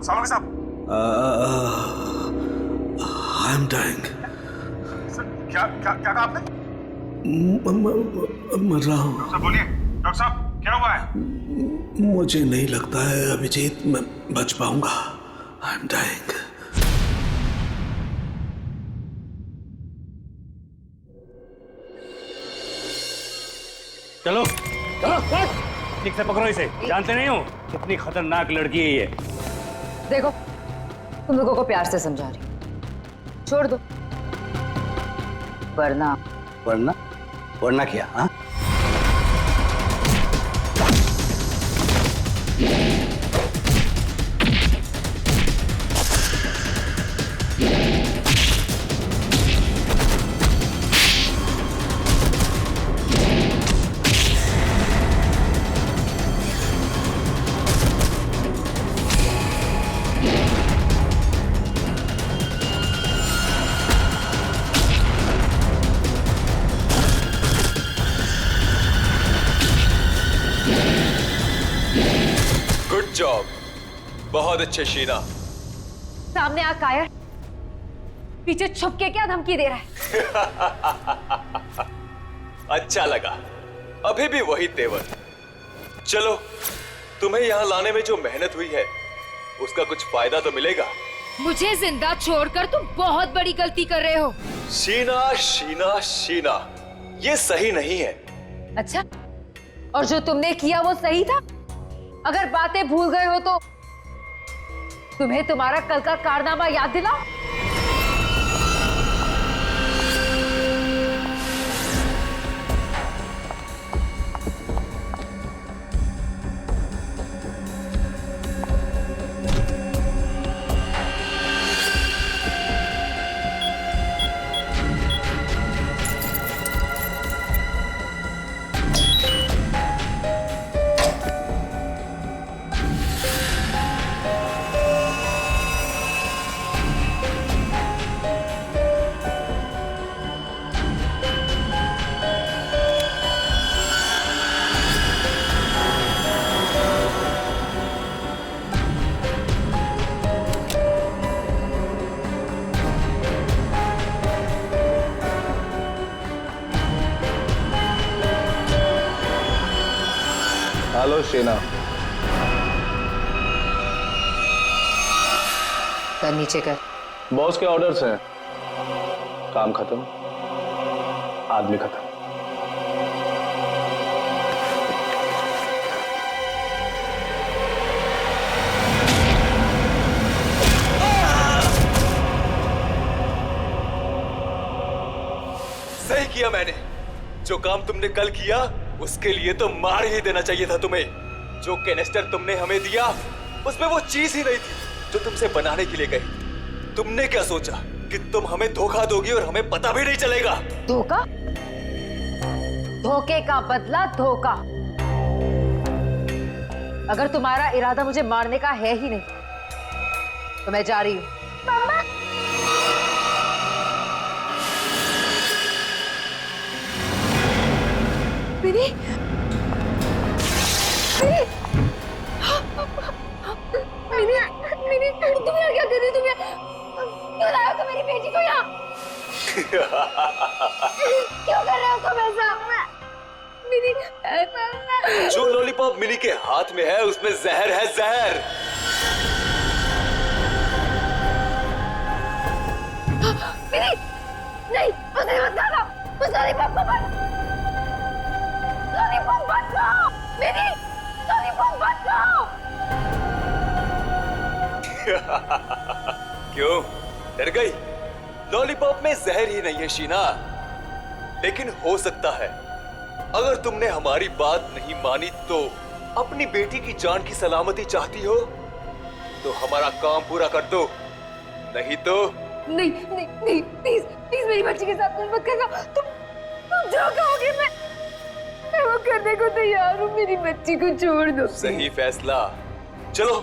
सालों साहब, आई am dying. क्या क्या क्या कहा आपने? मर रहा हूँ। डॉक्टर साहब बोलिए, डॉक्टर साहब क्या हुआ है? मुझे नहीं लगता है अभिजीत मैं बच पाऊंगा। I am dying. चलो चलो ठीक से पकड़ो इसे। जानते नहीं हो कितनी खतरनाक लड़की है ये। देखो तुम लोगों को प्यार से समझा रही हूं, छोड़ दो वरना वरना वरना क्या? हाँ गुड जॉब, बहुत अच्छे शीना। सामने आ कायर, पीछे छुप के क्या धमकी दे रहा है? अच्छा लगा, अभी भी वही तेवर। चलो, तुम्हें यहाँ लाने में जो मेहनत हुई है उसका कुछ फायदा तो मिलेगा। मुझे जिंदा छोड़कर तुम बहुत बड़ी गलती कर रहे हो। शीना शीना शीना, ये सही नहीं है। अच्छा, और जो तुमने किया वो सही था? अगर बातें भूल गए हो तो तुम्हें तुम्हारा कल का कारनामा याद दिलाओ। हेलो शीना। कर नीचे कर। बॉस के ऑर्डर्स हैं। काम खत्म, आदमी खत्म। सही किया मैंने। जो काम तुमने कल किया उसके लिए तो मार ही देना चाहिए था तुम्हें। जो कैनिस्टर तुमने हमें दिया उसमें वो चीज ही नहीं थी जो तुमसे बनाने के लिए कही। तुमने क्या सोचा कि तुम हमें धोखा दोगी और हमें पता भी नहीं चलेगा? धोखा? धोखे का बदला धोखा। अगर तुम्हारा इरादा मुझे मारने का है ही नहीं तो मैं जा रही हूं। मम्मा! मिनी! मिनी! मिनी! तुम यहाँ क्या कर रही हो? तुम क्यों लाए हो मेरी बेटी को यहाँ? क्यों कर रहे हो तुम ऐसा? मिनी! जो लॉलीपॉप मिनी के हाथ में है उसमें जहर है, जहर। मिनी! नहीं, उसे मत खाओ। उस लॉलीपॉप को मत। लॉलीपॉप मत खाओ। मिनी! लॉलीपॉप मत खाओ। क्यों डर गई? लॉलीपॉप में जहर ही नहीं है शीना, लेकिन हो सकता है अगर तुमने हमारी बात नहीं मानी तो अपनी बेटी की जान की सलामती चाहती हो तो हमारा काम पूरा कर दो, नहीं तो नहीं नहीं नहीं, प्लीज प्लीज मेरी बच्ची के साथ कुछ मत करना। तुम जो कहोगे मैं वो करने को तैयार हूँ। मेरी बच्ची को छोड़ दो। सही फैसला। चलो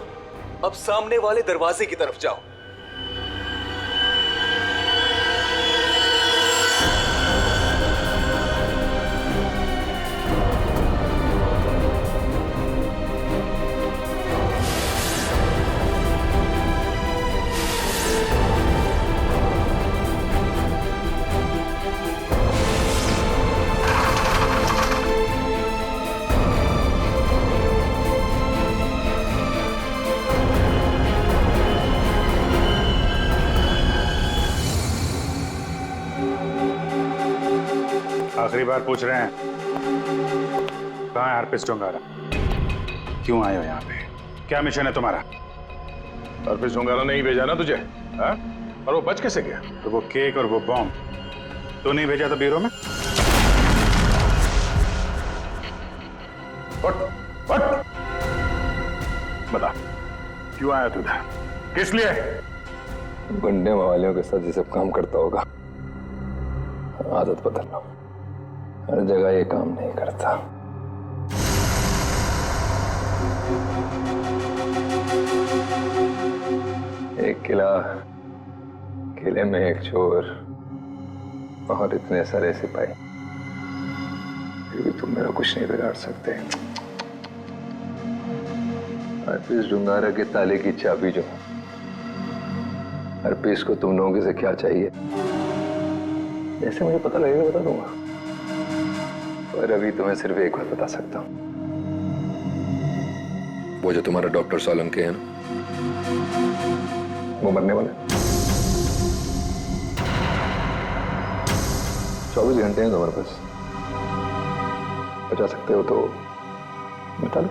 अब सामने वाले दरवाजे की तरफ जाओ। आखिरी बार पूछ रहे हैं, कहाँ है अर्पित डोंगारा? क्यों आए हो यहाँ पे? क्या मिशन है तुम्हारा? अर्पित डोंगारा ने ही भेजा ना तुझे, हाँ? और वो बच कैसे गया? तो वो केक और वो बॉम्ब तो नहीं भेजा था ब्यूरो में? उठ! बता, क्यों आया तू इधर? किस लिए? गुंडे मवालियों के साथ ये सब काम करता होगा। आदत बदल लो, हर जगह ये काम नहीं करता। एक किला, किले में एक चोर और इतने सारे सिपाही, फिर भी तुम मेरा कुछ नहीं बिगाड़ सकते। अर्पित डोंगारा के ताले की चाबी जो, अर्पित को तुम लोगों से क्या चाहिए, जैसे मुझे पता लगेगा बता दूंगा। पर अभी तुम्हें सिर्फ एक बात बता सकता हूं, वो जो तुम्हारा डॉक्टर सोलंकी है ना, वो मरने वाला है। 24 घंटे हैं तुम्हारे पास, बचा सकते हो तो बता दो।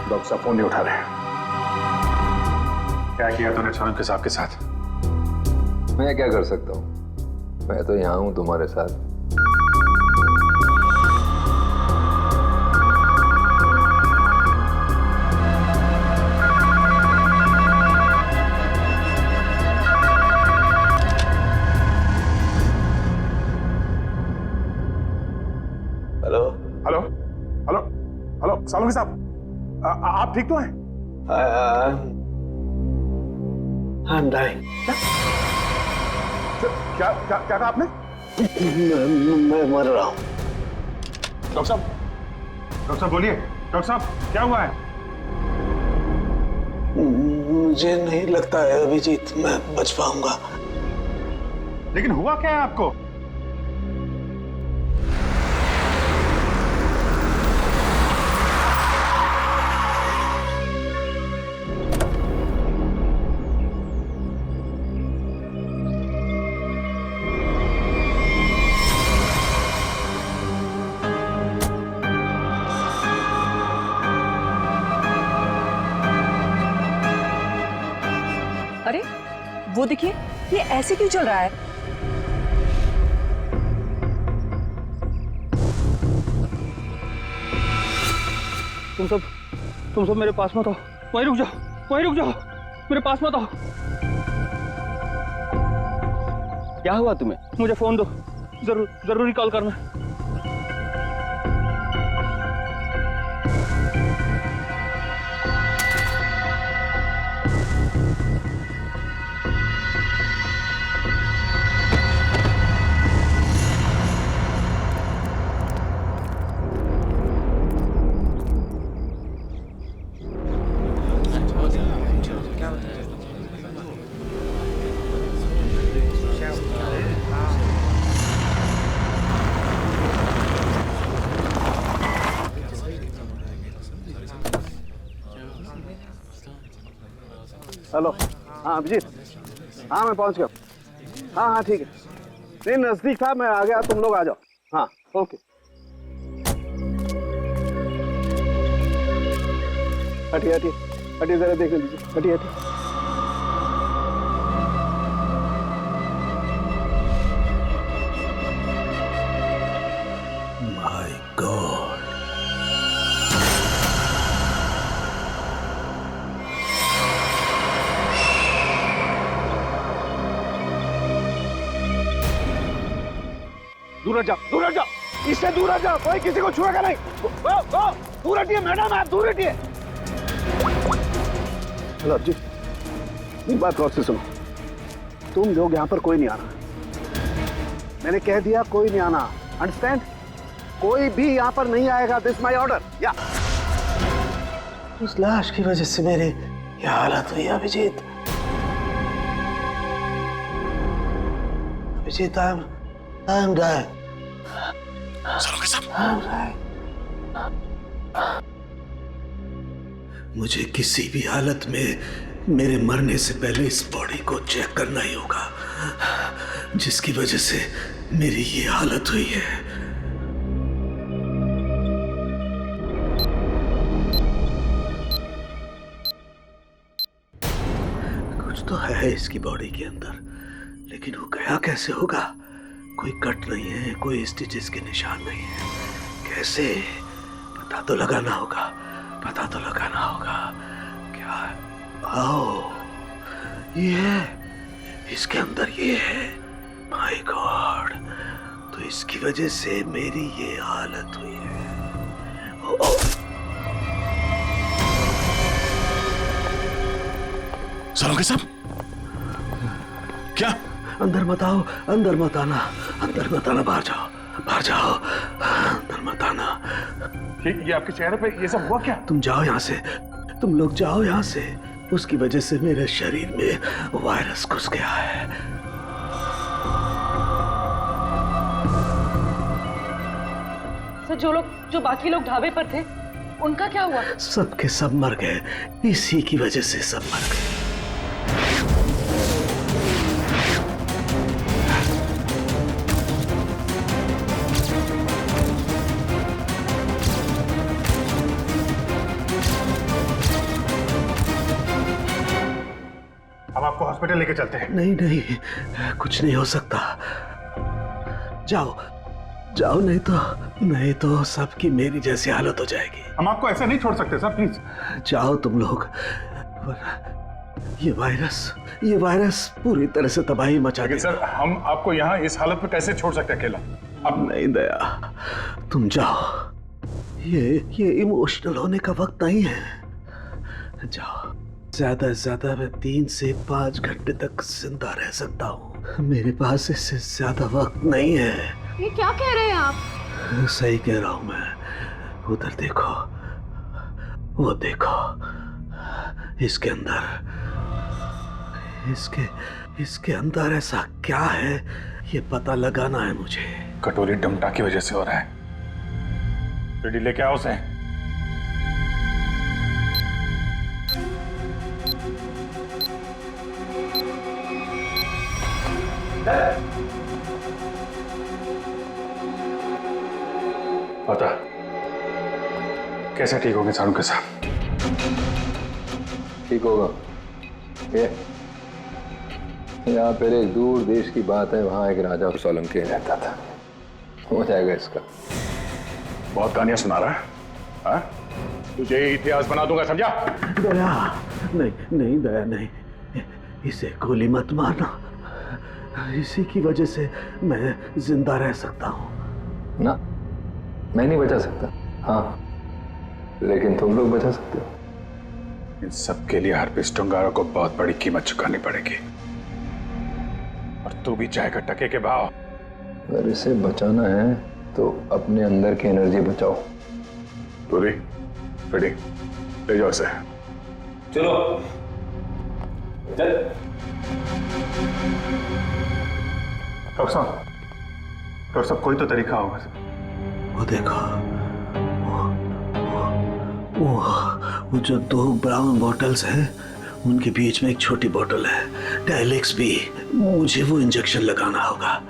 डॉक्टर साहब फोन नहीं उठा रहे। क्या किया तूने सोलंकी साहब के साथ? मैं क्या कर सकता हूं? मैं तो यहां हूं तुम्हारे साथ। Hello hello hello hello Solanki साहब, आप ठीक तो हैं? I'm dying. क्या क्या क्या कहा आपने? मैं मर रहा हूँ। डॉक्टर साहब बोलिए। डॉक्टर साहब क्या हुआ है? मुझे नहीं लगता है अभिजीत मैं बच पाऊंगा। लेकिन हुआ क्या है आपको? अरे वो देखिए, ये ऐसे क्यों चल रहा है? तुम सब मेरे पास मत आओ, वहीं रुक जाओ, मेरे पास मत आओ। क्या हुआ तुम्हें? मुझे फोन दो, जरूरी कॉल करना। हेलो, हाँ अभिजीत, हाँ मैं पहुंच गया। हाँ ठीक है, नहीं नजदीक था, मैं आ गया, तुम लोग आ जाओ। हाँ ओके। हटिए जरा देख लीजिए, हटिए। माय गॉड, दूर हट जाओ, इससे दूर हट जाओ, कोई किसी को छुएगा नहीं। दूर हटिए मैडम, आप दूर हटिए। हेलो जी, एक बात गौर से सुनो, तुम लोग यहाँ पर कोई नहीं आना, मैंने कह दिया कोई नहीं आना, अंडरस्टैंड? कोई भी यहाँ पर नहीं आएगा, दिस माय ऑर्डर। या उस लाश की वजह से मेरी ये हालत हुई Abhijit. Abhijit, I am dying. मुझे किसी भी हालत में मेरे मरने से पहले इस बॉडी को चेक करना ही होगा, जिसकी वजह से मेरी ये हालत हुई है। कुछ तो है इसकी बॉडी के अंदर, लेकिन वो गया कैसे होगा? कोई कट नहीं है, कोई स्टिचेस के निशान नहीं है। कैसे? पता तो लगाना होगा, पता तो लगाना होगा। क्या? आओ, ये है, इसके अंदर ये है। माय गॉड, तो इसकी वजह से मेरी ये हालत हुई है। सालों साहब, क्या? अंदर मत आओ, अंदर मत आना, अंदर मत आना, बाहर जाओ, बाहर जाओ, अंदर मत आना। ये आपके चेहरे पे ये सब हुआ क्या? तुम जाओ यहाँ से, तुम लोग जाओ यहाँ से। उसकी वजह से मेरे शरीर में वायरस घुस गया है। सर, जो बाकी लोग ढाबे पर थे, उनका क्या हुआ? सब के सब मर गए, इसी की वजह से सब मर गए। अब आपको हॉस्पिटल लेके चलते हैं। नहीं नहीं, कुछ नहीं हो सकता। जाओ जाओ, नहीं तो सबकी मेरी जैसी हालत हो जाएगी। हम आपको ऐसे नहीं छोड़ सकते सर, प्लीज। जाओ तुम लोग, ये वायरस पूरी तरह से तबाही मचा लेकिन देगा। सर, हम आपको यहाँ इस हालत में कैसे छोड़ सकते अकेला? अब नहीं दया, तुम जाओ। ये इमोशनल होने का वक्त नहीं है। जाओ। ज्यादा से ज्यादा मैं 3 से 5 घंटे तक जिंदा रह सकता हूँ। मेरे पास इससे ज्यादा वक्त नहीं है। ये क्या कह रहे हैं आप? सही कह रहा हूँ मैं। उधर देखो, वो देखो, इसके इसके अंदर ऐसा क्या है, ये पता लगाना है मुझे। कटोरी डमटा की वजह से हो रहा है। रेडी लेके आओ उसे। पता कैसे ठीक होंगे सारू के साथ? ठीक होगा। ये यहाँ पर एक दूर देश की बात है, वहां एक राजा सोलंकी रहता था। हो जाएगा इसका। बहुत कहानियां सुना रहा है, हाँ? तुझे इतिहास बना दूंगा, समझा? दया नहीं दया नहीं, इसे गोली मत मारना। इसी की वजह से मैं जिंदा रह सकता हूँ। ना, मैं नहीं बचा सकता, हाँ, लेकिन तुम लोग बचा सकते हो। इन सब के लिए हार्पिस टुंगारा को बहुत बड़ी कीमत चुकानी पड़ेगी, और तू भी चाहेगा टके के भाव। अगर इसे बचाना है तो अपने अंदर की एनर्जी बचाओ। पूरी रेडी, ले जाओ इसे। चलो चल। डॉक्टर साहब, कोई तो तरीका होगा। वो देखो, वो जो 2 ब्राउन बॉटल्स हैं, उनके बीच में एक छोटी बोतल है, डायलेक्स भी। मुझे वो इंजेक्शन लगाना होगा,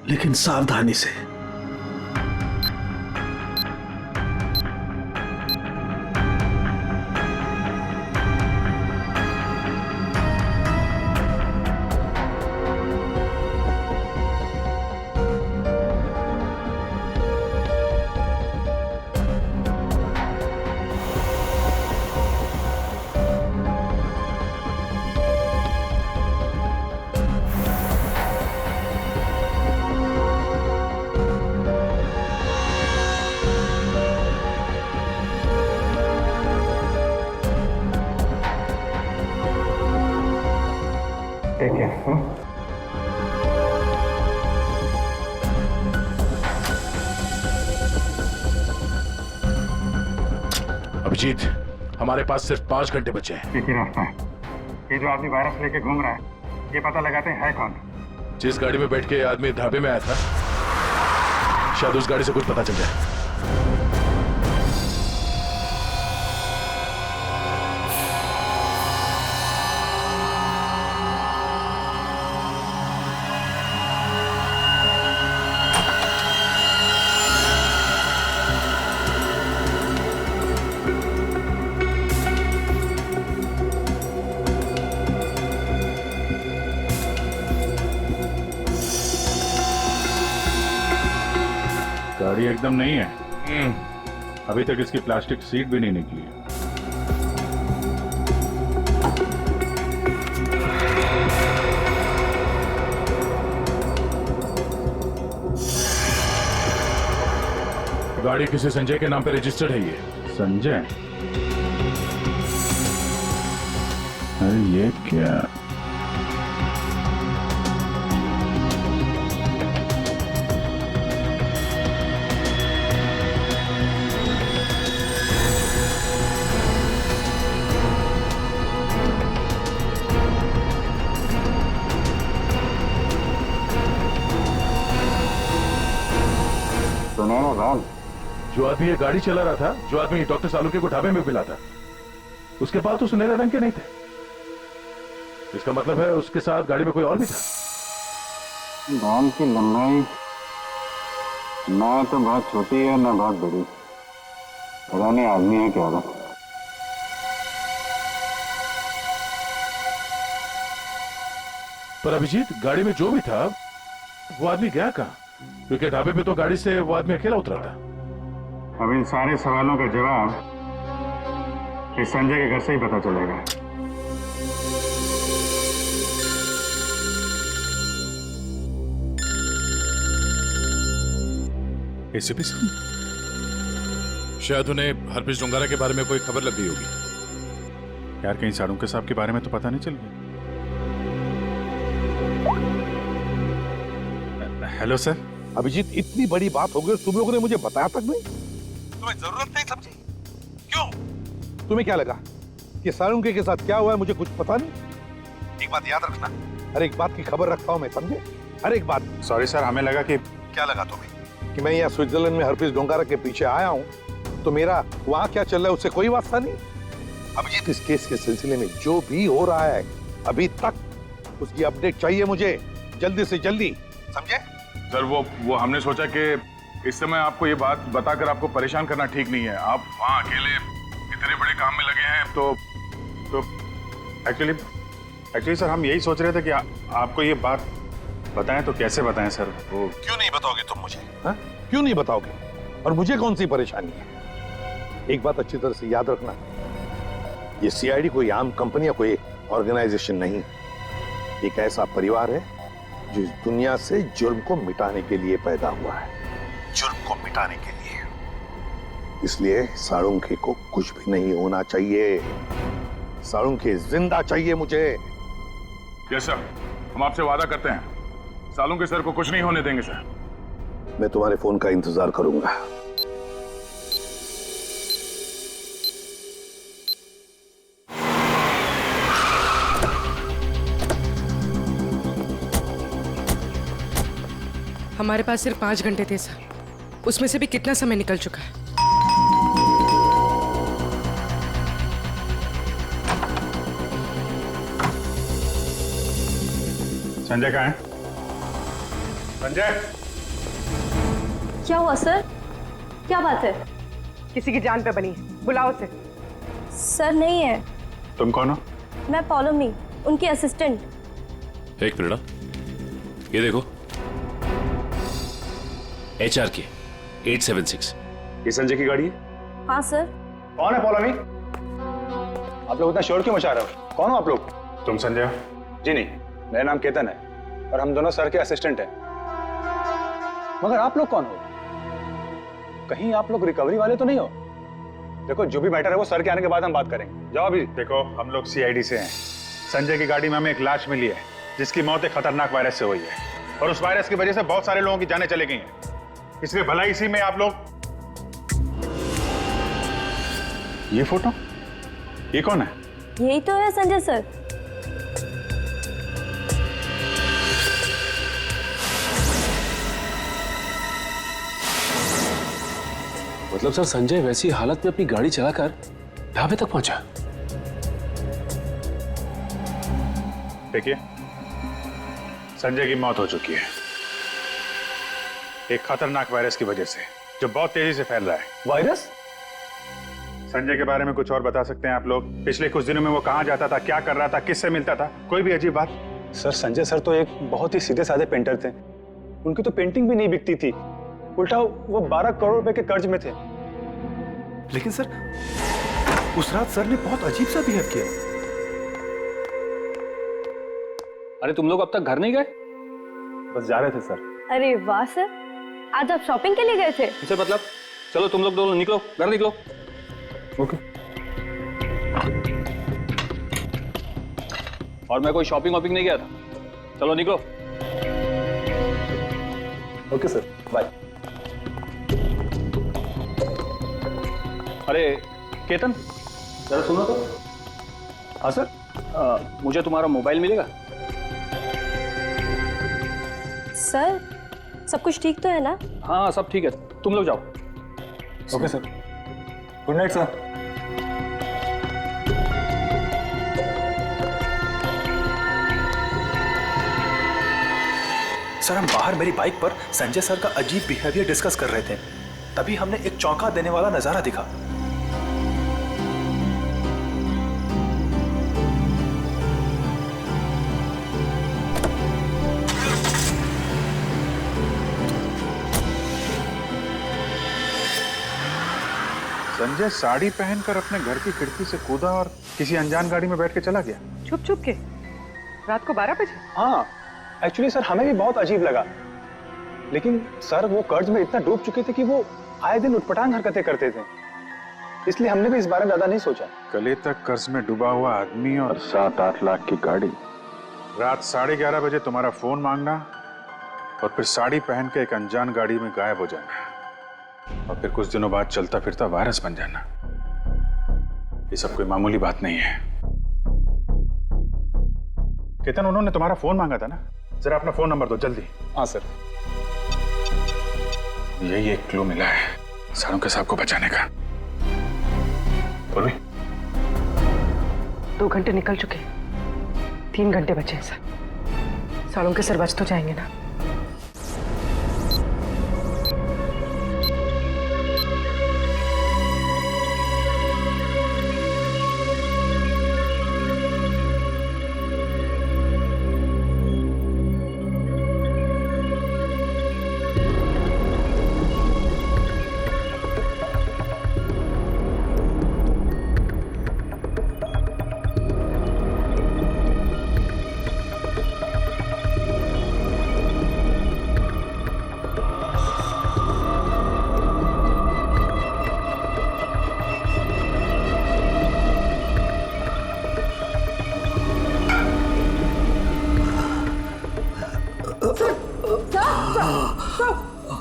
लेकिन सावधानी से। ठीक है। अभिजीत, हमारे पास सिर्फ 5 घंटे बचे हैं। एक ही रास्ता है। ये जो आदमी वायरस लेके घूम रहा है, ये पता लगाते हैं है कौन। जिस गाड़ी में बैठ के ये आदमी ढाबे में आया था, शायद उस गाड़ी से कुछ पता चल जाए। गाड़ी एकदम नहीं है। अभी तक इसकी प्लास्टिक सीट भी नहीं निकली है। गाड़ी किसी संजय के नाम पे रजिस्टर्ड है ये। संजय? अरे ये क्या? जो आदमी ये गाड़ी चला रहा था, जो आदमी डॉक्टर सालुंके को ढाबे में पिला था, उसके पास तो सुनहरे रंग के नहीं थे। इसका मतलब है उसके साथ गाड़ी में कोई और भी था। बाल की लंबाई ना तो बहुत छोटी है ना बहुत बड़ी। पता नहीं आदमी है क्या था। पर अभिजीत, गाड़ी में जो भी था वो आदमी गया कहां? क्योंकि ढाबे पे तो गाड़ी से वो आदमी अकेला उतरा था। अब इन सारे सवालों का जवाब इस संजय के घर से ही पता चलेगा। एसीपी साहब, शायद उन्हें हरप्रीत डोंगारा के बारे में कोई खबर लग गई होगी। यार कहीं साड़ू के साहब के बारे में तो पता नहीं चल गया। Hello sir. अभिजीत, इतनी बड़ी बात हो गई, तुम लोगों ने मुझे बताया तक नहीं। तुम्हें जरूरत नहीं समझी? क्यों? तुम्हें क्या लगा कि सालुंके के साथ क्या हुआ है मुझे कुछ पता नहीं? एक बात याद रखना, हर एक बात की खबर रखता हूं मैं, समझे? हर एक बात। सॉरी सर, हमें लगा कि... क्या लगा तुम्हें? कि मैं यहाँ स्विट्जरलैंड में हरप्रीत डोंगारा के पीछे आया हूँ, तो मेरा वहां क्या चल रहा है उससे कोई वास्ता नहीं। अभिजीत, इस केस के सिलसिले में जो भी हो रहा है अभी तक, उसकी अपडेट चाहिए मुझे, जल्दी से जल्दी, समझे? सर वो हमने सोचा कि इस समय आपको ये बात बताकर आपको परेशान करना ठीक नहीं है। आप वहाँ अकेले इतने बड़े काम में लगे हैं, तो एक्चुअली सर हम यही सोच रहे थे कि आपको ये बात बताएं, तो कैसे बताएं सर? वो क्यों नहीं बताओगे तुम मुझे? हा? क्यों नहीं बताओगे? और मुझे कौन सी परेशानी है? एक बात अच्छी तरह से याद रखना, ये सीआईडी कोई आम कंपनी या कोई ऑर्गेनाइजेशन नहीं, एक ऐसा परिवार है जो इस दुनिया से जुर्म को मिटाने के लिए पैदा हुआ है, जुर्म को मिटाने के लिए। इसलिए साळुंखे को कुछ भी नहीं होना चाहिए। साळुंखे जिंदा चाहिए मुझे। यस सर, हम आपसे वादा करते हैं, सालुंके सर को कुछ नहीं होने देंगे सर। मैं तुम्हारे फोन का इंतजार करूंगा। हमारे पास सिर्फ 5 घंटे थे सर, उसमें से भी कितना समय निकल चुका है। संजय कहाँ है? संजय! क्या हुआ सर? क्या बात है? किसी की जान पे बनी है, बुलाओ उसे। सर नहीं है। तुम कौन हो? मैं पौलमी, उनकी असिस्टेंट। एक मिनट, ये देखो, HRK 876। ये संजय की गाड़ी है? हाँ सर। कौन है पौलमी? आप लोग इतना शोर क्यों मचा रहे हो? कौन हो आप लोग? तुम संजय हो? जी नहीं, मेरा नाम केतन है और हम दोनों सर के असिस्टेंट हैं। मगर आप लोग कौन हो? कहीं आप लोग रिकवरी वाले तो नहीं हो? देखो, जो भी मैटर है वो सर के आने के बाद हम बात करेंगे। जाओ अभी। देखो, हम लोग CID से हैं। संजय की गाड़ी में हमें एक लाश मिली है जिसकी मौत एक खतरनाक वायरस से हुई है, और उस वायरस की वजह से बहुत सारे लोगों की जानें चली गई हैं। इसलिए भला इसी में आप लोग... ये फोटो, ये कौन है? यही तो है संजय सर। मतलब सर संजय वैसी हालत में अपनी गाड़ी चलाकर ढाबे तक पहुंचा? देखिए, संजय की मौत हो चुकी है एक खतरनाक वायरस की वजह से, जो बहुत तेजी से फैल रहा है। वायरस? संजय के बारे में कुछ और बता सकते हैं आप लोग? पिछले कुछ दिनों में वो कहाँ जाता था, क्या कर रहा था, किससे मिलता था? कोई भी अजीब बात? सर संजय सर तो एक बहुत ही सीधे साधे पेंटर थे। उनकी तो पेंटिंग भी नहीं बिकती थी, उल्टा वो 12 करोड़ रुपए के कर्ज में थे। लेकिन सर उस रात सर ने बहुत अजीब सा बिहेव किया। अरे तुम लोग अब तक घर नहीं गए? बस जा रहे थे सर। अरे वाह सर, आज आप शॉपिंग के लिए गए थे? इसे मतलब चलो तुम लोग दोनों निकलो, घर निकलो। ओके। और मैं कोई शॉपिंग वॉपिंग नहीं गया था, चलो निकलो। Okay sir, bye. अरे केतन, जरा सुनो तो। हाँ सर, मुझे तुम्हारा मोबाइल मिलेगा? सर सब कुछ ठीक तो है ना? हाँ सब ठीक है, तुम लोग जाओ। Okay sir, good night sir. Sir हम बाहर मेरी बाइक पर संजय सर का अजीब बिहेवियर डिस्कस कर रहे थे, तभी हमने एक चौंका देने वाला नजारा दिखा। संजय साड़ी पहनकर अपने घर की खिड़की से कूदा और किसी अनजान गाड़ी में बैठ के चला गया। छुप छुप के रात को 12 बजे? हाँ एक्चुअली सर हमें भी बहुत अजीब लगा, लेकिन सर वो कर्ज में इतना डूब चुके थे कि वो आए दिन उटपटांग हरकतें करते थे, इसलिए हमने भी इस बारे में ज्यादा नहीं सोचा। गले तक कर्ज में डूबा हुआ आदमी और 7-8 लाख की गाड़ी, रात 11:30 बजे तुम्हारा फोन मांगना और फिर साड़ी पहन के एक अनजान गाड़ी में गायब हो जाना और फिर कुछ दिनों बाद चलता फिरता वायरस बन जाना, ये सब कोई मामूली बात नहीं है। केतन, उन्होंने तुम्हारा फोन मांगा था ना? जरा अपना फोन नंबर दो जल्दी। हाँ सर। यही एक क्लू मिला है सालों साहब को बचाने का। बोलवी 2 घंटे निकल चुके, 3 घंटे बचे हैं सर। सालों के सर बच तो जाएंगे ना?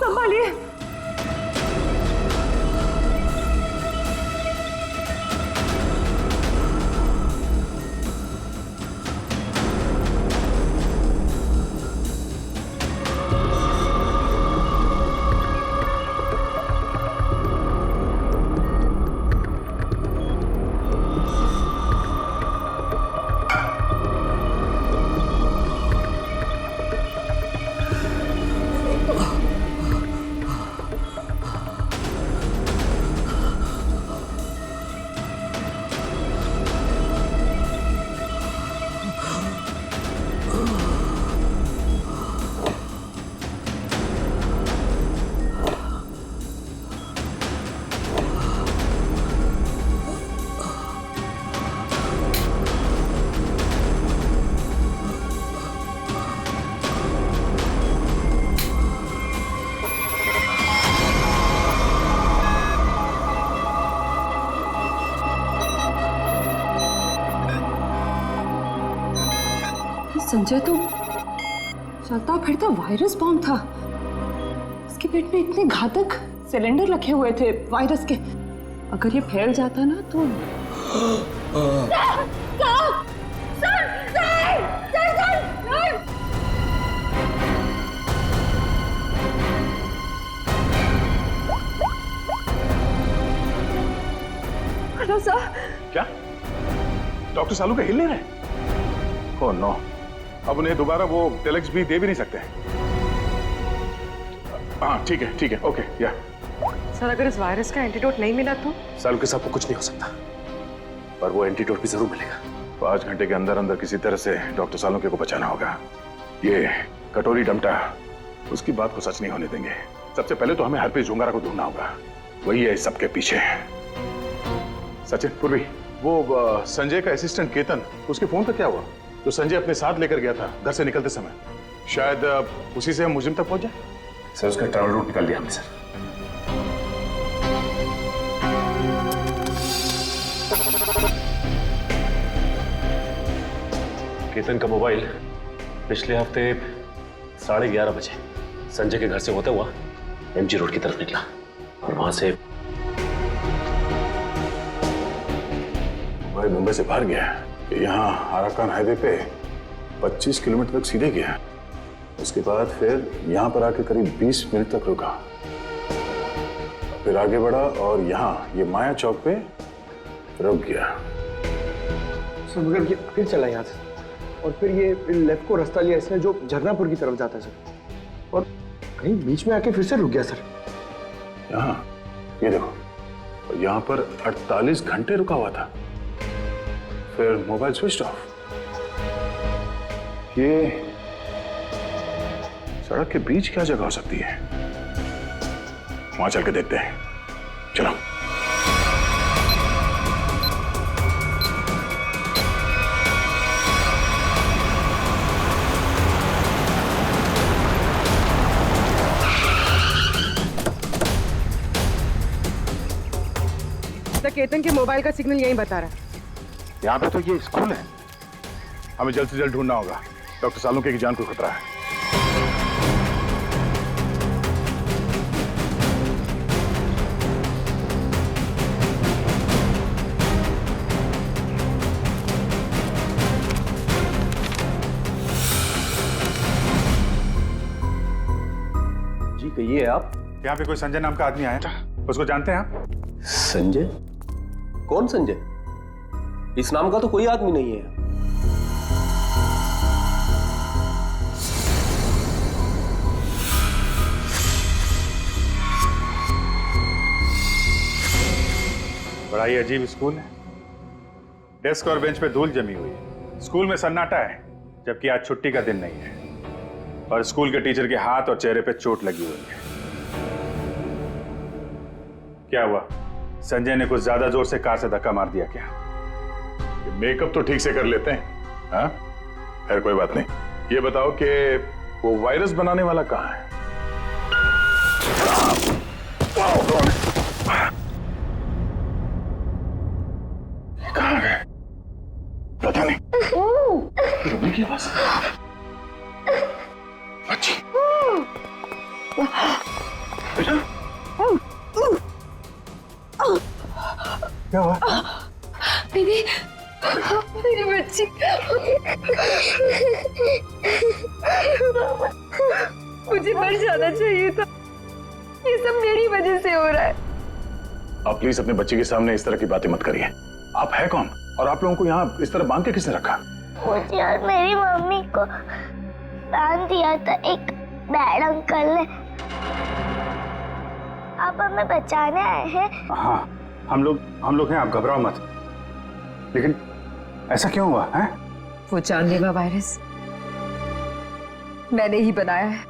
संभालिए। संजय तो चलता फिरता वायरस बॉम्ब था। इसके पेट में इतने घातक सिलेंडर रखे हुए थे वायरस के, अगर ये फैल जाता ना तो डॉक्टर सालू के हिल नहीं रहे। ओह नो, अब उन्हें दोबारा वो टेलेक्स भी दे भी नहीं सकते। हाँ ठीक है, ओके या। सर अगर इस वायरस का एंटीडोट नहीं मिला तो? सालू के साथ कुछ नहीं हो सकता, पर वो एंटीडोट भी जरूर मिलेगा। 5 घंटे के अंदर अंदर किसी तरह से डॉक्टर सालुंके को बचाना होगा। ये कटोरी डमटा उसकी बात को सच नहीं होने देंगे। सबसे पहले तो हमें हरप्रीत जुंगारा को ढूंढना होगा, वही है इस सबके पीछे। सचिन, पूर्वी, वो संजय का असिस्टेंट केतन, उसके फोन पर क्या हुआ? जो संजय अपने साथ लेकर गया था घर से निकलते समय, शायद उसी से हम मुजिम तक पहुंच जाए। सर उसका ट्रैवल रूट निकाल दिया हमने सर। केतन का मोबाइल पिछले हफ्ते 11:30 बजे संजय के घर से होता हुआ एमजी रोड की तरफ निकला और वहां से भाई मुंबई से बाहर गया, यहाँ आराकान हाईवे पे 25 किलोमीटर तक सीधे गया। उसके बाद फिर यहाँ पर आके करीब 20 मिनट तक रुका, फिर आगे बढ़ा और यहाँ ये माया चौक पे रुक गया। सर मगर ये फिर चला यहाँ से और फिर ये लेफ्ट को रास्ता लिया इसने जो झरनापुर की तरफ जाता है सर, और कहीं बीच में आके फिर से रुक गया सर। यहाँ ये देखो, यहाँ पर 48 घंटे रुका हुआ था, फिर मोबाइल स्विच ऑफ। ये सड़क के बीच क्या जगह हो सकती है? वहां चल के देखते हैं, चलो। केतन के मोबाइल का सिग्नल यही बता रहा है। यहाँ पे तो ये स्कूल है, हमें जल्द से जल्द ढूंढना होगा। डॉक्टर सालुंके की जान को खतरा है। जी कहिए आप। यहाँ पे कोई संजय नाम का आदमी आया था, उसको जानते हैं आप? संजय? कौन संजय? इस नाम का तो कोई आदमी नहीं है। बड़ा ही अजीब स्कूल है। डेस्क और बेंच पे धूल जमी हुई है। स्कूल में सन्नाटा है, जबकि आज छुट्टी का दिन नहीं है। और स्कूल के टीचर के हाथ और चेहरे पे चोट लगी हुई है। क्या हुआ? संजय ने कुछ ज्यादा जोर से कार से धक्का मार दिया क्या? ये मेकअप तो ठीक से कर लेते हैं, हाँ? खैर कोई बात नहीं। ये बताओ कि वो वायरस बनाने वाला कहाँ है? कहाँ है? पता नहीं। रोने की आवाज। बच्ची। बेटा। क्या हुआ? दीदी, मेरी बच्ची। मुझे मर जाना चाहिए था। ये सब मेरी वजह से हो रहा है। आप प्लीज अपने बच्चे के सामने इस तरह की बातें मत करिए। आप है कौन? और आप लोगों को यहाँ इस तरह बांध के किसने रखा? मुझे और मेरी मम्मी को बांध दिया था एक बैड अंकल ने। आप हमें बचाने आए हैं? हाँ, हम लोग हैं, आप घबराओ मत। लेकिन ऐसा क्यों हुआ है? वो जानलेवा वायरस मैंने ही बनाया है।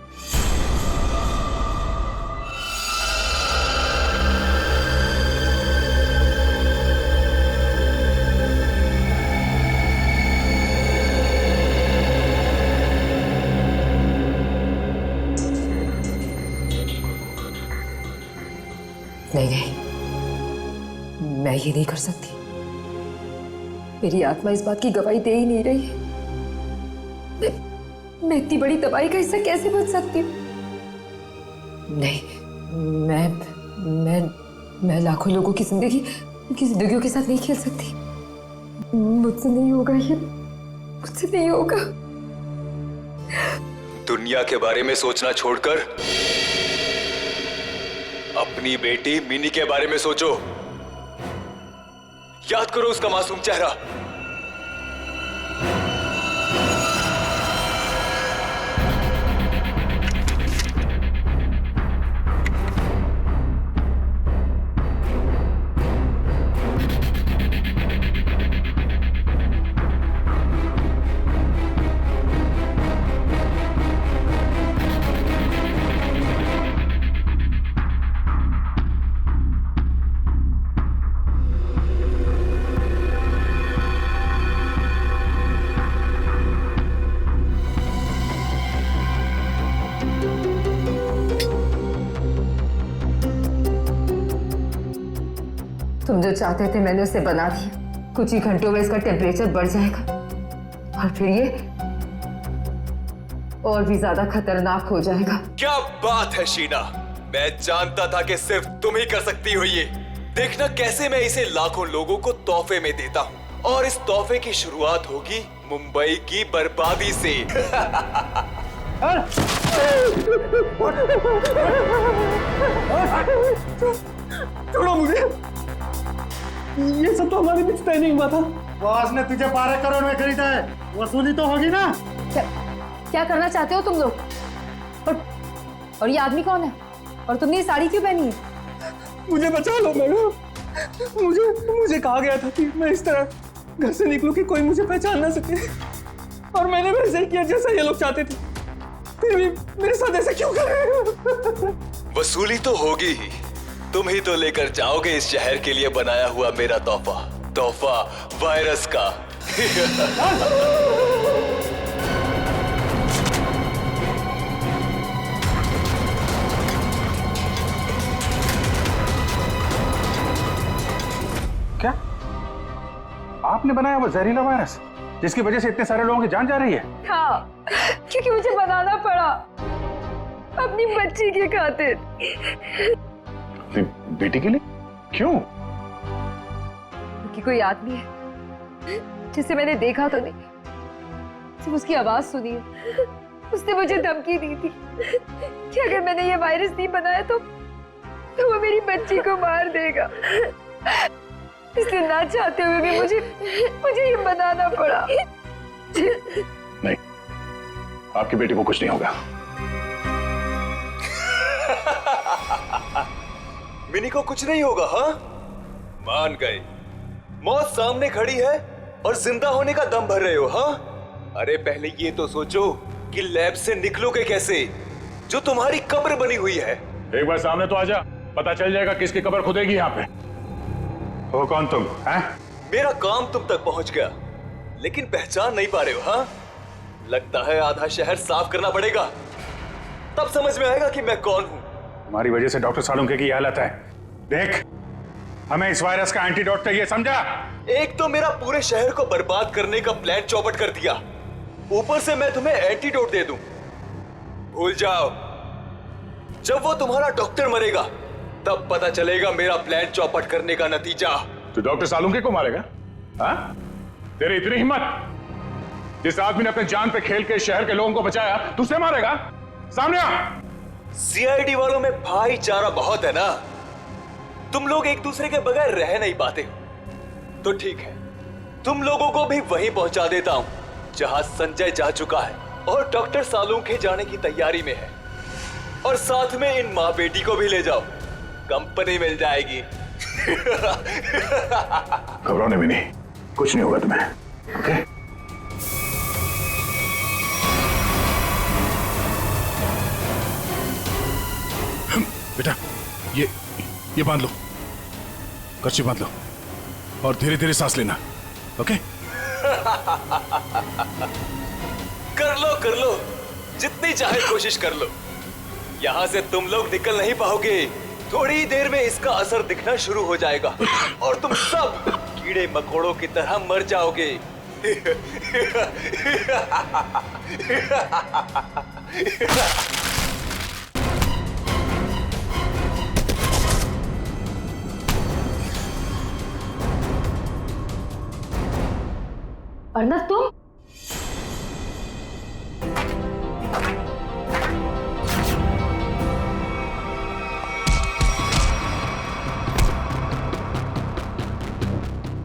नहीं, मैं ये नहीं कर सकती। मेरी आत्मा इस बात की गवाही दे ही नहीं रही है। मैं इतनी बड़ी तबाही का हिस्सा कैसे बन सकती हूँ? नहीं, मैं लाखों लोगों की जिंदगियों के साथ नहीं खेल सकती। मुझसे नहीं होगा ये, मुझसे नहीं होगा। दुनिया के बारे में सोचना छोड़कर अपनी बेटी मिनी के बारे में सोचो। याद करो उसका मासूम चेहरा, तुम जो चाहते थे मैंने उसे बना दिया। कुछ ही घंटों में इसका टेम्परेचर बढ़ जाएगा और फिर ये और भी ज्यादा खतरनाक हो जाएगा। क्या बात है शीना, मैं जानता था कि सिर्फ तुम ही कर सकती हो ये। देखना कैसे मैं इसे लाखों लोगों को तोहफे में देता हूँ, और इस तोहफे की शुरुआत होगी मुंबई की बर्बादी से। छोड़ो मुझे, ये सब तो हमारे बीच तय नहीं हुआ था। बॉस ने तुझे 12 करोड़ में खरीदा है, वसूली तो होगी ना। क्या करना चाहते हो तुम लोग? और ये आदमी कौन है? और तुमने ये साड़ी क्यों पहनी है? मुझे बचा लो मैडम, मुझे कहा गया था कि मैं इस तरह घर से निकलूं कि कोई मुझे पहचान ना सके, और मैंने वैसे ही किया जैसा ये लोग चाहते थे। फिर भी मेरे साथ ऐसा क्यों कर रहे हो? वसूली तो होगी ही, तुम ही तो लेकर जाओगे इस शहर के लिए बनाया हुआ मेरा तोहफा वायरस का। क्या आपने बनाया वो जहरीला वायरस जिसकी वजह से इतने सारे लोगों की जान जा रही है? हाँ, क्योंकि मुझे बनाना पड़ा अपनी बच्ची के खातिर। बेटी के लिए? क्यों? क्योंकि कोई आदमी है जिसे मैंने देखा तो नहीं, सिर्फ उसकी आवाज सुनी है। उसने मुझे धमकी दी थी कि अगर मैंने ये वायरस नहीं बनाया तो वो मेरी बच्ची को मार देगा। इसलिए ना चाहते हुए भी मुझे ये बनाना पड़ा। नहीं, आपकी बेटी को कुछ नहीं होगा। मिनी को कुछ नहीं होगा? हाँ, मान गए। मौत सामने खड़ी है और जिंदा होने का दम भर रहे हो? हाँ, अरे पहले ये तो सोचो कि लैब से निकलोगे कैसे, जो तुम्हारी कब्र बनी हुई है। एक बार सामने तो आजा, पता चल जाएगा किसकी कब्र खुदेगी यहाँ पे। हो कौन तुम? हैं? मेरा काम तुम तक पहुंच गया, लेकिन पहचान नहीं पा रहे हो? हाँ, लगता है आधा शहर साफ करना पड़ेगा, तब समझ में आएगा कि मैं कौन हूं। हमारी वजह से डॉक्टर सालुंके की हालत है। देख, हमें इस वायरस का एंटीडोट चाहिए, समझा? एक तो मेरा पूरे शहर को बर्बाद करने का प्लान चौपट कर दिया, ऊपर से मैं तुम्हें एंटीडोट दे दूं। भूल जाओ, जब वो तुम्हारा डॉक्टर मरेगा तब पता चलेगा मेरा प्लान चौपट करने का नतीजा। तू डॉक्टर सालुंके को मारेगा? हाँ? तेरी इतनी हिम्मत? जिस आदमी ने अपने जान पे खेल के शहर के लोगों को बचाया, तू उसे मारेगा? सामने आ। सीआईडी वालों में भाईचारा बहुत है ना, तुम लोग एक दूसरे के बगैर रह नहीं पाते। तो ठीक है, तुम लोगों को भी वहीं पहुंचा देता हूं जहां संजय जा चुका है और डॉक्टर सालुंके जाने की तैयारी में है, और साथ में इन माँ बेटी को भी ले जाओ, कंपनी मिल जाएगी। घबराने भी नहीं, कुछ नहीं होगा तुम्हें, ओके? बेटा, ये बांध लो, कर्ची बांध लो, और धीरे धीरे सांस लेना, ओके? कर लो, जितनी चाहे कोशिश कर लो। यहां से तुम लोग निकल नहीं पाओगे, थोड़ी ही देर में इसका असर दिखना शुरू हो जाएगा और तुम सब कीड़े मकोड़ों की तरह मर जाओगे। अर्नब, तुम?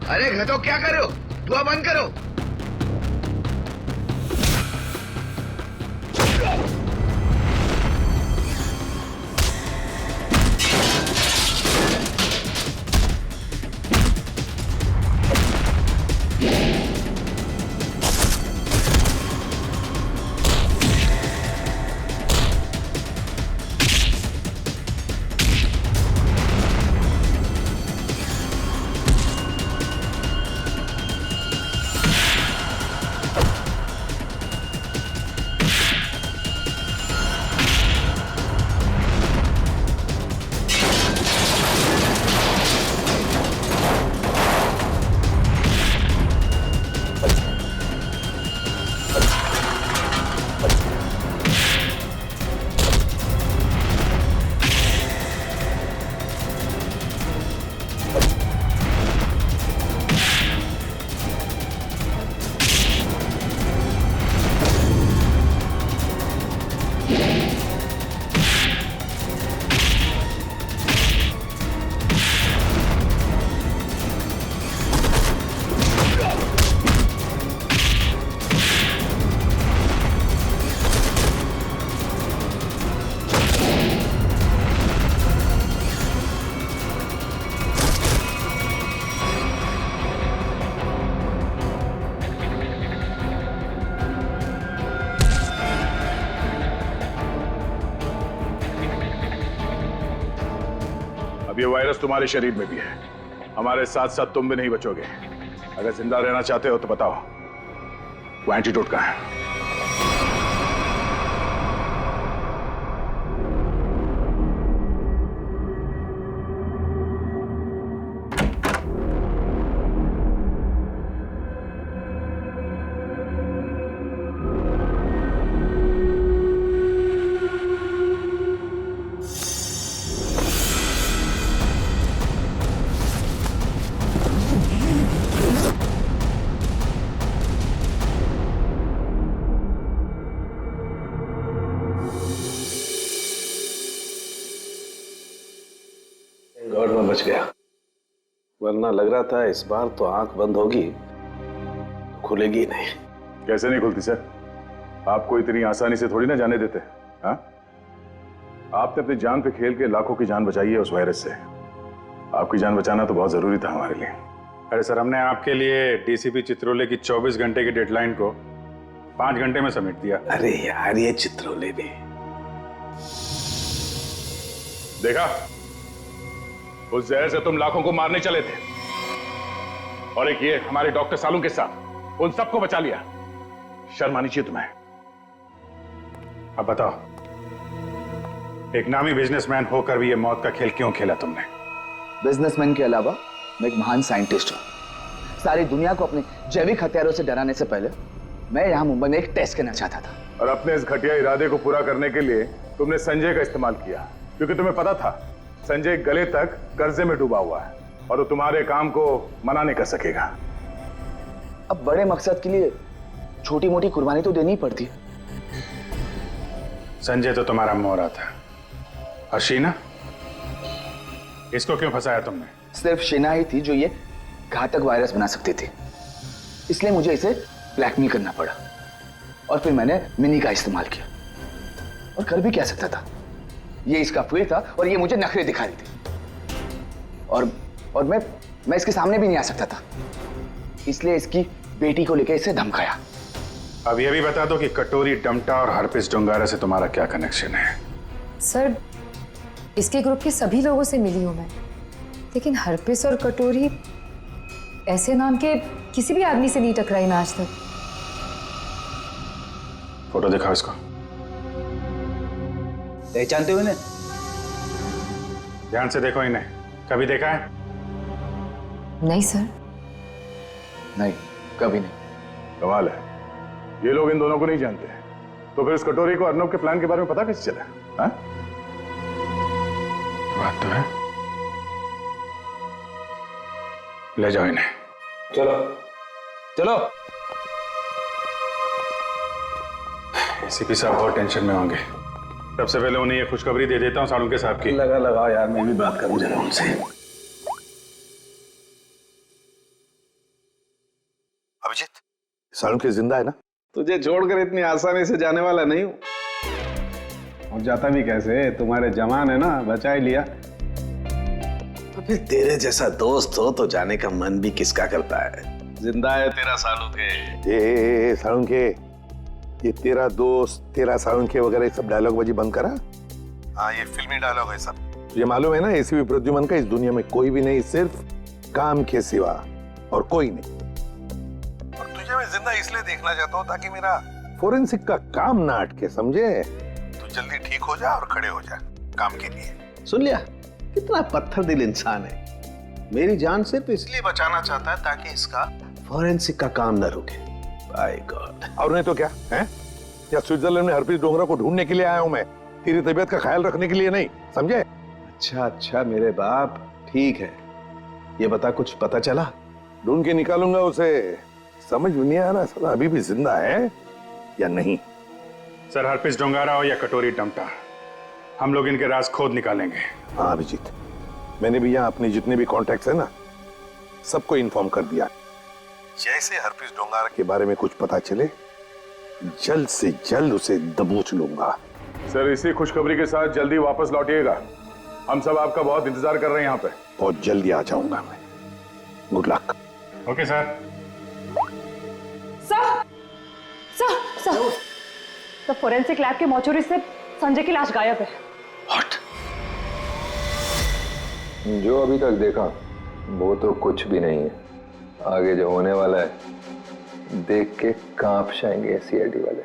अरे घटो, क्या कर रहे हो? धुआं बंद करो। अब ये वायरस तुम्हारे शरीर में भी है, हमारे साथ साथ तुम भी नहीं बचोगे। अगर जिंदा रहना चाहते हो तो बताओ, वो एंटीडोट कहाँ है? गॉड में बच गया, वरना लग रहा था इस बार तो आंख बंद होगी तो खुलेगी ही नहीं। कैसे नहीं खुलती सर? आपको इतनी आसानी से थोड़ी ना जाने देते। हाँ, आपने अपनी जान पे खेल के लाखों की जान बचाई है उस वायरस से। आपकी जान बचाना तो बहुत जरूरी था हमारे लिए। अरे सर, हमने आपके लिए डीसीपी चित्रोले की 24 घंटे की डेडलाइन को 5 घंटे में समेट दिया। अरे यार, ये चित्रोले भी देखा, उस जहर से तुम लाखों को मारने चले थे, और एक ये हमारे डॉक्टर सालू के साथ उन सबको बचा लिया। शर्म आनी चाहिए तुम्हें। अब बताओ, एक नामी बिजनेसमैन होकर भी ये मौत का खेल क्यों खेला तुमने? बिजनेसमैन के अलावा मैं एक महान साइंटिस्ट हूं। सारी दुनिया को अपने जैविक हथियारों से डराने से पहले मैं यहाँ मुंबई में एक टेस्ट करना चाहता था। और अपने इस घटिया इरादे को पूरा करने के लिए तुमने संजय का इस्तेमाल किया, क्योंकि तुम्हें पता था संजय गले तक कर्जे में डूबा हुआ है और वो तुम्हारे काम को मना नहीं कर सकेगा। अब बड़े मकसद के लिए छोटी मोटी कुर्बानी तो देनी पड़ती है। संजय तो तुम्हारा मोहरा था, और शीना, इसको क्यों फंसाया तुमने? सिर्फ शीना ही थी जो ये घातक वायरस बना सकती थी, इसलिए मुझे इसे ब्लैकमेल करना पड़ा। और फिर मैंने मिनी का इस्तेमाल किया, और कर भी क्या सकता था, ये इसका फील्ड था और ये मुझे नखरे दिखा रही थी। और मैं इसके सामने भी नहीं आ सकता था, इसलिए इसकी बेटी को लेकर इसे धमकाया। अब ये भी बता दो कि कटोरी डमटा और हरपिस डोंगारा से तुम्हारा क्या कनेक्शन है? सर, इसके ग्रुप के सभी लोगों से मिली हूं मैं, लेकिन हरपिस और कटोरी ऐसे नाम के किसी भी आदमी से नहीं टकराई मैं आज तक। फोटो दिखाओ इसको। पहचानते हो इन्हें? ध्यान से देखो इन्हें, कभी देखा है? नहीं सर। नहीं, कभी नहीं। कमाल है, ये लोग इन दोनों को नहीं जानते, तो फिर इस कटोरी को अर्नब के प्लान के बारे में पता कैसे चला? हाँ? बात तो है। ले जाओ इन्हें। चलो चलो। एसीपी साहब बहुत टेंशन में होंगे। सबसे पहले उन्हें ये खुशखबरी दे देता हूँ सालुंके साहब की। लगा यार, मैं भी बात करूं जरा उनसे। अभिजीत, सालुंके जिंदा है ना? तुझे छोड़कर इतनी आसानी से जाने वाला नहीं हूं। और जाता भी कैसे, तुम्हारे जवान है ना, बचा ही लिया। फिर तेरे जैसा दोस्त हो तो जाने का मन भी किसका करता है। जिंदा है तेरा सालुंके। ए सालुंके, ये तेरा दोस्त, तेरा सालुंके वगैरह सब डायलॉग बाजी बंद करा। हाँ, ये फिल्मी डायलॉग है सब। तुझे मालूम है ना, एसीपी प्रद्युमन का इस दुनिया में कोई भी नहीं, सिर्फ काम के सिवा और कोई नहीं। और तुझे मैं जिंदा इसलिए देखना चाहता हूँ ताकि मेरा फोरेंसिक का काम ना अटके, समझे? तू जल्दी ठीक हो जा और खड़े हो जा काम के लिए। सुन लिया, कितना पत्थर दिल इंसान है। मेरी जान सिर्फ इसलिए बचाना चाहता है ताकि इसका फोरेंसिक का काम न रुके। By God. और नहीं तो क्या है? या स्विट्जरलैंड में हरप्रीत डोंगरा को ढूंढने के लिए आया हूं मैं, तेरी तबीयत का ख्याल रखने के लिए नहीं, समझे? अच्छा मेरे बाप, ठीक है। ये बता, कुछ पता चला? ढूंढ के निकालूंगा उसे। समझ में नहीं आ रहा साला अभी भी जिंदा है या नहीं। सर, हरपिस डोंगारा हो या कटोरी डमटा, हम लोग इनके राज खोद निकालेंगे। हाँ अभिजीत, मैंने भी यहाँ अपने जितने भी कॉन्टैक्ट्स है ना, सबको इन्फॉर्म कर दिया। जैसे हरप्रीत डोंगारा के बारे में कुछ पता चले, जल्द से जल्द उसे दबोच लूंगा। सर, इसी खुशखबरी के साथ जल्दी वापस लौटिएगा। हम सब आपका बहुत इंतजार कर रहे हैं यहाँ पे। बहुत जल्दी आ जाऊंगा मैं। Good luck. Okay sir. Sir, तो फोरेंसिक लैब के मॉर्चरी से संजय की लाश गायब है। जो अभी तक देखा वो तो कुछ भी नहीं है। आगे जो होने वाला है देख के कांप जाएंगे सीआईडी वाले।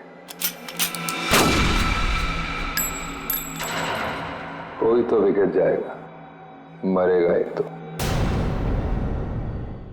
कोई तो विकेट जाएगा, मरेगा एक तो।